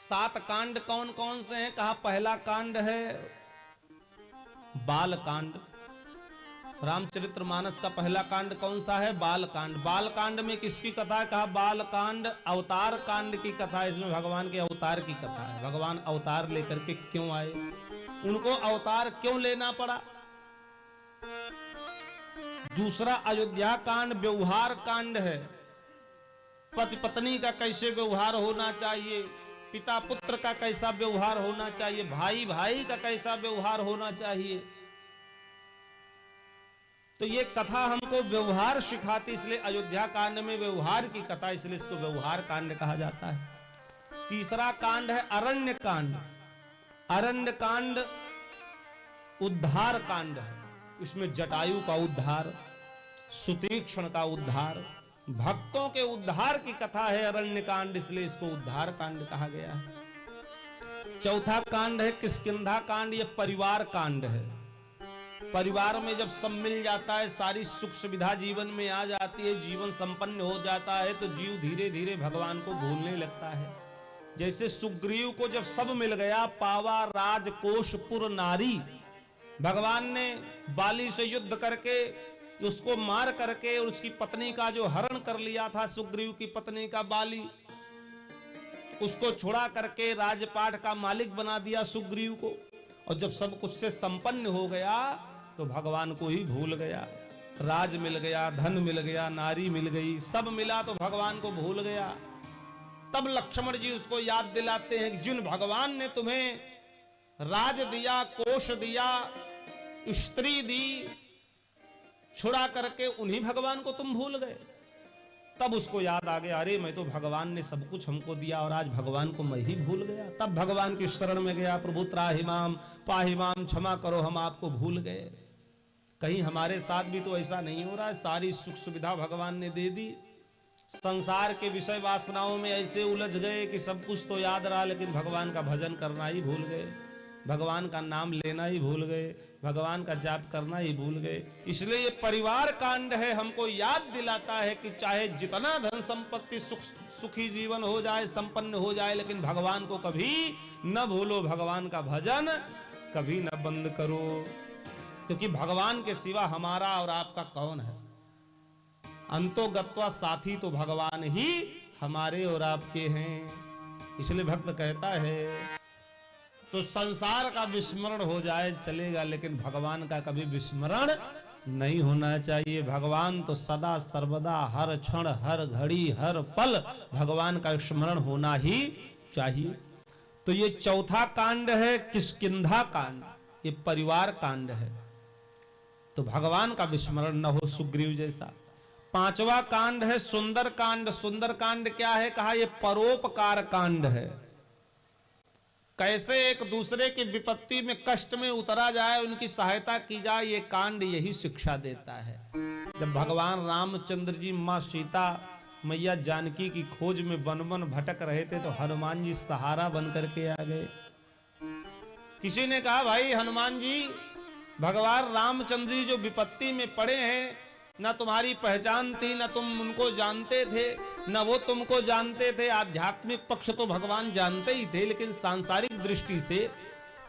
7 कांड कौन कौन से हैं? कहा पहला कांड है बाल कांड। रामचरितमानस का पहला कांड कौन सा है? बाल कांड। बाल कांड में किसकी कथा है? कहा बाल कांड अवतार कांड की कथा है। इसमें भगवान के अवतार की कथा है। भगवान अवतार लेकर के क्यों आए, उनको अवतार क्यों लेना पड़ा। दूसरा अयोध्या कांड व्यवहार कांड है। पति पत्नी का कैसे व्यवहार होना चाहिए, पिता पुत्र का कैसा व्यवहार होना चाहिए, भाई भाई का कैसा व्यवहार होना चाहिए। तो ये कथा हमको व्यवहार सिखाती, इसलिए अयोध्या कांड में व्यवहार की कथा, इसलिए इसको व्यवहार कांड कहा जाता है। तीसरा कांड है अरण्य कांड। अरण्य कांड उद्धार कांड है। इसमें जटायु का उद्धार, सुतीक्षण का उद्धार, भक्तों के उद्धार की कथा है अरण्य कांड, इसलिए इसको उद्धार कांड कहा गया है। चौथा कांड है किष्किंधा कांड। यह परिवार कांड है। परिवार में जब सब मिल जाता है, सारी सुख सुविधा जीवन में आ जाती है, जीवन संपन्न हो जाता है, तो जीव धीरे धीरे भगवान को भूलने लगता है। जैसे सुग्रीव को जब सब मिल गया, पावा राज कोश पुर नारी, भगवान ने बाली से युद्ध करके उसको मार करके और उसकी पत्नी का जो हरण कर लिया था, सुग्रीव की पत्नी का बाली, उसको छुड़ा करके राजपाट का मालिक बना दिया सुग्रीव को। और जब सब कुछ से संपन्न हो गया तो भगवान को ही भूल गया। राज मिल गया, धन मिल गया, नारी मिल गई, सब मिला तो भगवान को भूल गया। तब लक्ष्मण जी उसको याद दिलाते हैं कि जिन भगवान ने तुम्हें राज दिया, कोष दिया, स्त्री दी, छुड़ा करके उन्हीं भगवान को तुम भूल गए। तब उसको याद आ गया, अरे मैं तो भगवान ने सब कुछ हमको दिया और आज भगवान को मैं ही भूल गया। तब भगवान की शरण में गया, प्रभु त्राहिमाम पाहिमाम, क्षमा करो हम आपको भूल गए। कहीं हमारे साथ भी तो ऐसा नहीं हो रहा है। सारी सुख सुविधा भगवान ने दे दी, संसार के विषय वासनाओं में ऐसे उलझ गए कि सब कुछ तो याद रहा, लेकिन भगवान का भजन करना ही भूल गए, भगवान का नाम लेना ही भूल गए, भगवान का जाप करना ही भूल गए। इसलिए ये परिवार कांड है, हमको याद दिलाता है कि चाहे जितना धन संपत्ति सुखी जीवन हो जाए, संपन्न हो जाए, लेकिन भगवान को कभी न भूलो, भगवान का भजन कभी न बंद करो। क्योंकि भगवान के सिवा हमारा और आपका कौन है? अंतो गत्वा साथी तो भगवान ही हमारे और आपके हैं। इसलिए भक्त कहता है तो संसार का विस्मरण हो जाए चलेगा, लेकिन भगवान का कभी विस्मरण नहीं होना चाहिए। भगवान तो सदा सर्वदा, हर क्षण, हर घड़ी, हर पल भगवान का स्मरण होना ही चाहिए। तो ये चौथा कांड है किष्किंधा कांड, ये परिवार कांड है, तो भगवान का विस्मरण न हो सुग्रीव जैसा। पांचवा कांड है सुंदर कांड। सुंदर कांड क्या है? कहा ये परोपकार कांड है। कैसे एक दूसरे की विपत्ति में, कष्ट में उतरा जाए, उनकी सहायता की जाए, ये कांड यही शिक्षा देता है। जब भगवान रामचंद्र जी मां सीता मैया जानकी की खोज में वन वन भटक रहे थे, तो हनुमान जी सहारा बन करके आ गए। किसी ने कहा भाई हनुमान जी, भगवान रामचंद्र जी जो विपत्ति में पड़े हैं, ना तुम्हारी पहचान थी, ना तुम उनको जानते थे, ना वो तुमको जानते थे। आध्यात्मिक पक्ष तो भगवान जानते ही थे, लेकिन सांसारिक दृष्टि से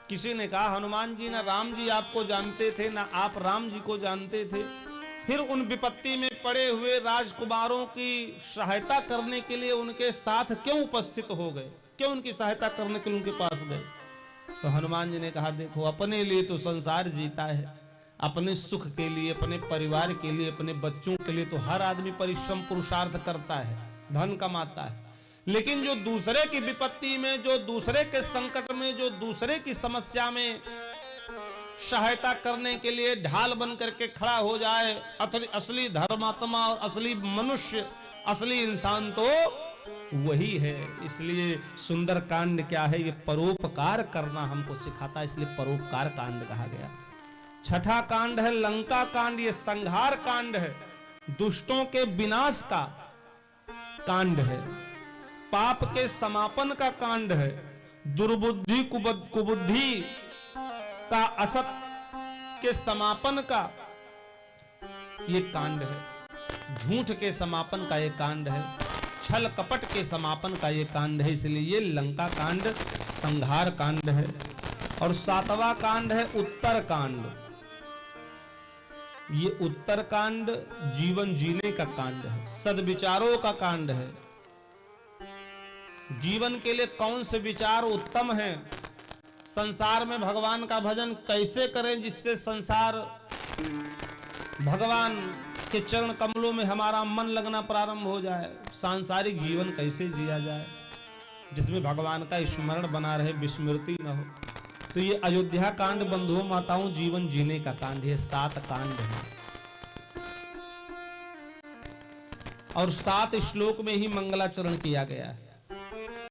किसी ने कहा हनुमान जी, ना राम जी आपको जानते थे, ना आप राम जी को जानते थे, फिर उन विपत्ति में पड़े हुए राजकुमारों की सहायता करने के लिए उनके साथ क्यों उपस्थित हो गए, क्यों उनकी सहायता करने के लिए उनके पास गए? तो हनुमान जी ने कहा देखो, अपने लिए तो संसार जीता है, अपने सुख के लिए, अपने परिवार के लिए, अपने बच्चों के लिए तो हर आदमी परिश्रम पुरुषार्थ करता है, धन कमाता है, लेकिन जो दूसरे की विपत्ति में, जो दूसरे के संकट में, जो दूसरे की समस्या में सहायता करने के लिए ढाल बन करके खड़ा हो जाए, असली धर्मात्मा और असली मनुष्य, असली इंसान तो वही है। इसलिए सुंदर कांड क्या है? ये परोपकार करना हमको सिखाता है, इसलिए परोपकार कांड कहा गया। छठा कांड है लंका कांड। ये संहार कांड है, दुष्टों के विनाश का कांड है, पाप के समापन का कांड है, दुर्बुद्धि कुबुद्धि का, असत के समापन का ये कांड है, झूठ के समापन का ये कांड है। छल कपट के समापन का ये कांड है, इसलिए ये लंका कांड संहार कांड है। और 7वां कांड है उत्तर कांड। ये उत्तर कांड जीवन जीने का कांड है, सद्विचारों का कांड है। जीवन के लिए कौन से विचार उत्तम हैं, संसार में भगवान का भजन कैसे करें जिससे संसार भगवान के चरण कमलों में हमारा मन लगना प्रारंभ हो जाए, सांसारिक जीवन कैसे जिया जाए जिसमें भगवान का स्मरण बना रहे, विस्मृति न हो। तो ये अयोध्या कांड बंधुओं माताओं जीवन जीने का कांड है। 7 कांड है और 7 श्लोक में ही मंगलाचरण किया गया है।